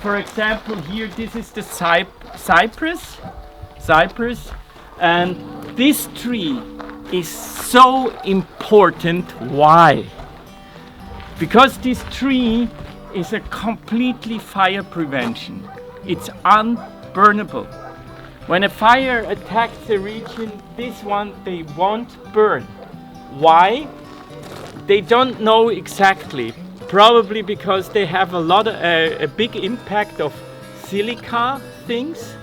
for example, here this is the cypress, and this tree is so important. Why? Because this tree is a completely fire prevention. It's unburnable. When a fire attacks the region, this one they won't burn. Why? They don't know exactly. Probably because they have a big impact of silica things,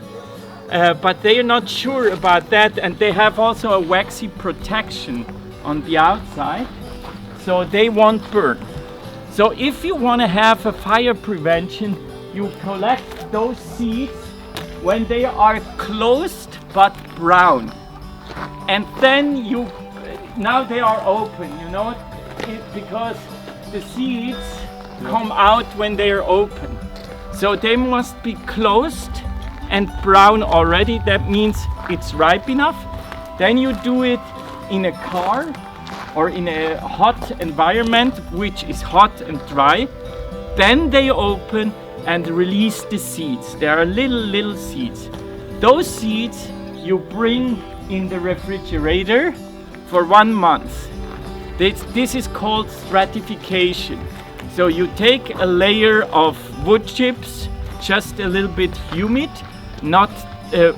but they are not sure about that, and they have also a waxy protection on the outside, so they won't burn. So if you want to have a fire prevention, you collect those seeds when they are closed but brown, and then now they are open, you know, because the seeds come out when they are open. So they must be closed and brown already. That means it's ripe enough. Then you do it in a car or in a hot environment, which is hot and dry. Then they open and release the seeds. There are little seeds. Those seeds you bring in the refrigerator for 1 month. This is called stratification. So you take a layer of wood chips, just a little bit humid, not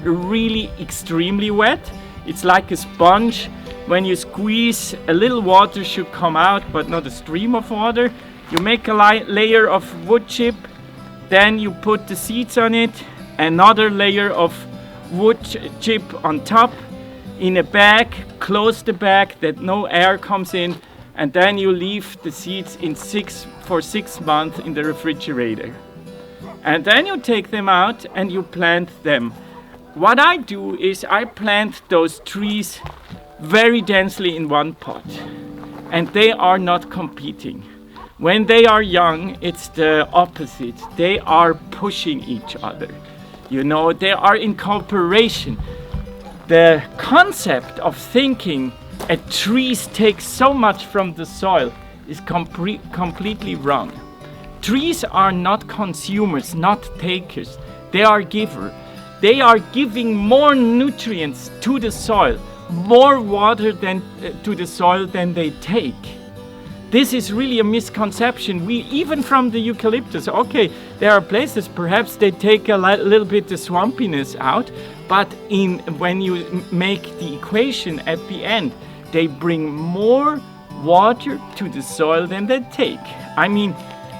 really extremely wet. It's like a sponge. When you squeeze, a little water should come out, but not a stream of water. You make a layer of wood chip, then you put the seeds on it, another layer of wood chip on top, in a bag, close the bag that no air comes in, and then you leave the seeds for 6 months in the refrigerator. And then you take them out and you plant them. What I do is I plant those trees very densely in one pot, and they are not competing. When they are young, it's the opposite. They are pushing each other. You know, they are in cooperation. The concept of thinking a tree takes so much from the soil is completely wrong. Trees are not consumers, not takers. They are givers. They are giving more nutrients to the soil, more water to the soil than they take. This is really a misconception. Even from the eucalyptus, okay, there are places perhaps they take a little bit the swampiness out, but when you make the equation at the end, they bring more water to the soil than they take. I mean,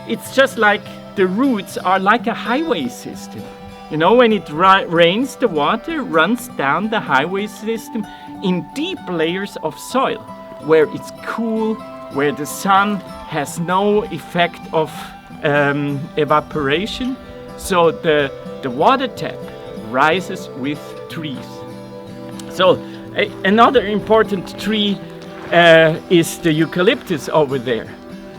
it's just like the roots are like a highway system. You know, when it rains, the water runs down the highway system in deep layers of soil, where it's cool, where the sun has no effect of evaporation. So the water tap rises with trees. So another important tree is the eucalyptus over there.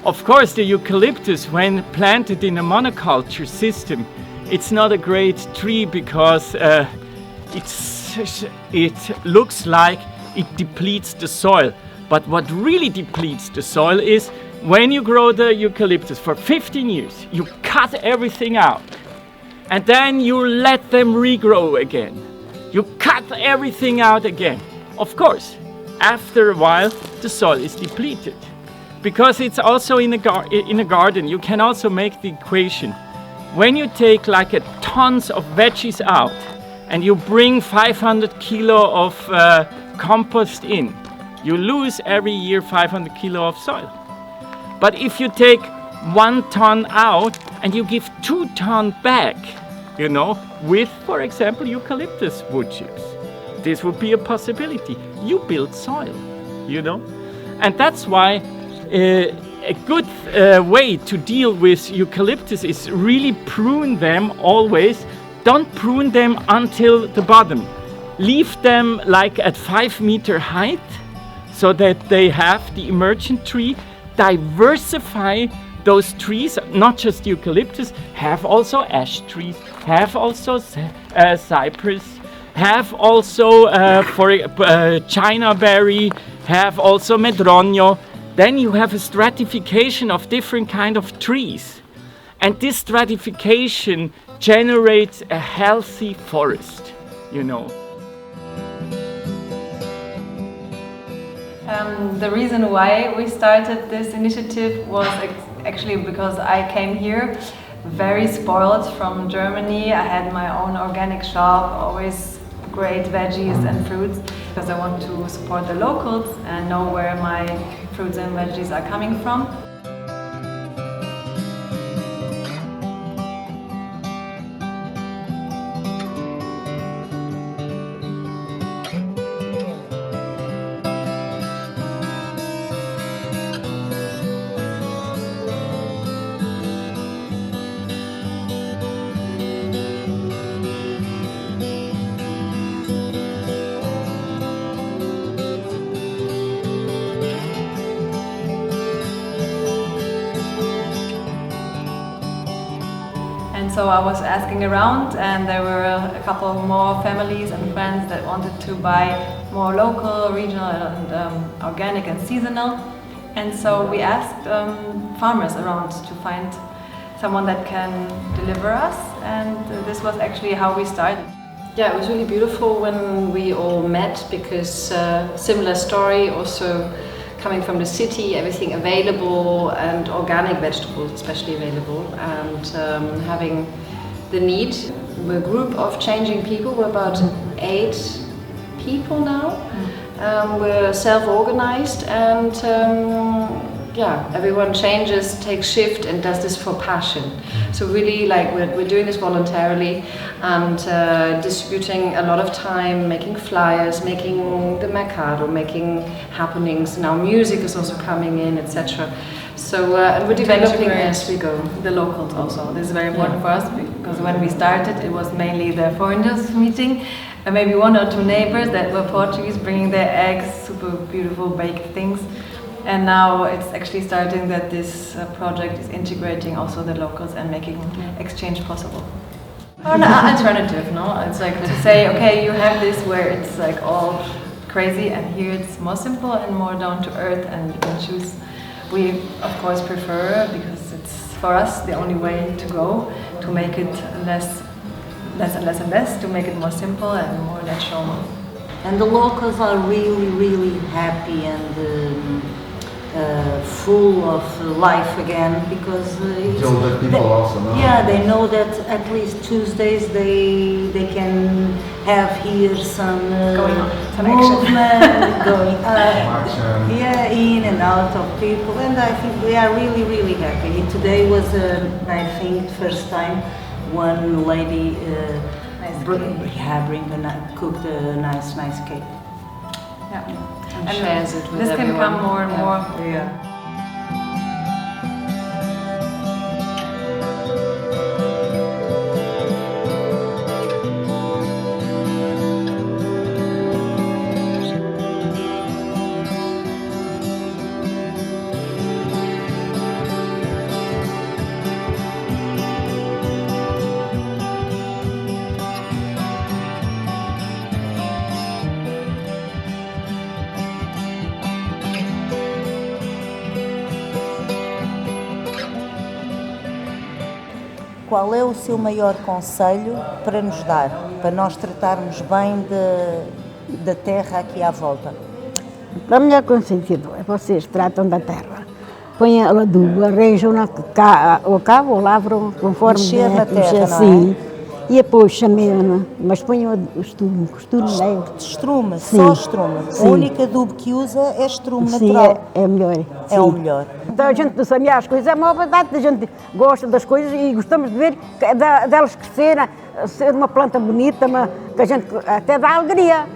Of course, the eucalyptus, when planted in a monoculture system, it's not a great tree because it looks like it depletes the soil. But what really depletes the soil is when you grow the eucalyptus for 15 years, you cut everything out, and then you let them regrow again. You cut everything out again. Of course, after a while, the soil is depleted. Because it's also in a garden, you can also make the equation. When you take like tons of veggies out and you bring 500 kilo of compost in, you lose every year 500 kilo of soil. But if you take 1 ton out and you give 2 ton back, you know, with, for example, eucalyptus wood chips, this would be a possibility. You build soil, you know. And that's why a good way to deal with eucalyptus is really prune them always. Don't prune them until the bottom. Leave them like at 5 meter height so that they have the emergent tree. Diversify those trees, not just eucalyptus, have also ash trees, have also cypress, have also China berry, have also medronio. Then you have a stratification of different kind of trees. And this stratification generates a healthy forest, you know. The reason why we started this initiative was actually because I came here very spoiled from Germany. I had my own organic shop, always great veggies and fruits, because I want to support the locals and know where my fruits and veggies are coming from. And so I was asking around, and there were a couple more families and friends that wanted to buy more local, regional and organic and seasonal. And so we asked farmers around to find someone that can deliver us, and this was actually how we started. Yeah, it was really beautiful when we all met, because similar story, also coming from the city, everything available, and organic vegetables especially available, and having the need. We're a group of changing people, we're about 8 people now. We're self-organized, and yeah, everyone changes, takes shift and does this for passion. So really, like, we're doing this voluntarily and distributing a lot of time, making flyers, making the mercado, making happenings. Now music is also coming in, etc. So and we're developing as we go. The locals also. This is very important for us, because when we started, it was mainly the foreigners meeting, and maybe 1 or 2 neighbors that were Portuguese bringing their eggs, super beautiful baked things. And now it's actually starting that this project is integrating also the locals and making exchange possible. Or an alternative, no? It's like to say, okay, you have this where it's like all crazy, and here it's more simple and more down to earth, and you can choose. We of course prefer, because it's for us the only way to go, to make it less and less, to make it more simple and more natural. And the locals are really happy and full of life again, because it's older people also, no? Yeah, they know that at least Tuesdays they can have here some movement going yeah, in and out of people, and I think we are really happy. Today was I think first time one lady cooked a nice cake. Yeah. And shares it with this everyone. Can come more and more. Yeah. Qual é o seu maior conselho para nos dar, para nós tratarmos bem da terra aqui à volta? O melhor conselho é vocês tratam da terra. Põem o adubo, arranjam o cabo ou lavram conforme mexer na terra, assim. Não é? E depois chamei-na, mas ponham o estrume. Estrume, sim. Só estrume. Sim. O único adubo que usa é estrume sim, natural. É melhor. É o melhor. Então a gente sabe as coisas, é uma verdade, a gente gosta das coisas e gostamos de ver delas crescerem, ser uma planta bonita, que a gente até dá alegria.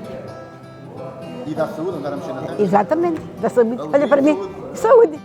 E dá saúde andar a mexer na terra? Exatamente, dá saúde. Olha para mim, saúde.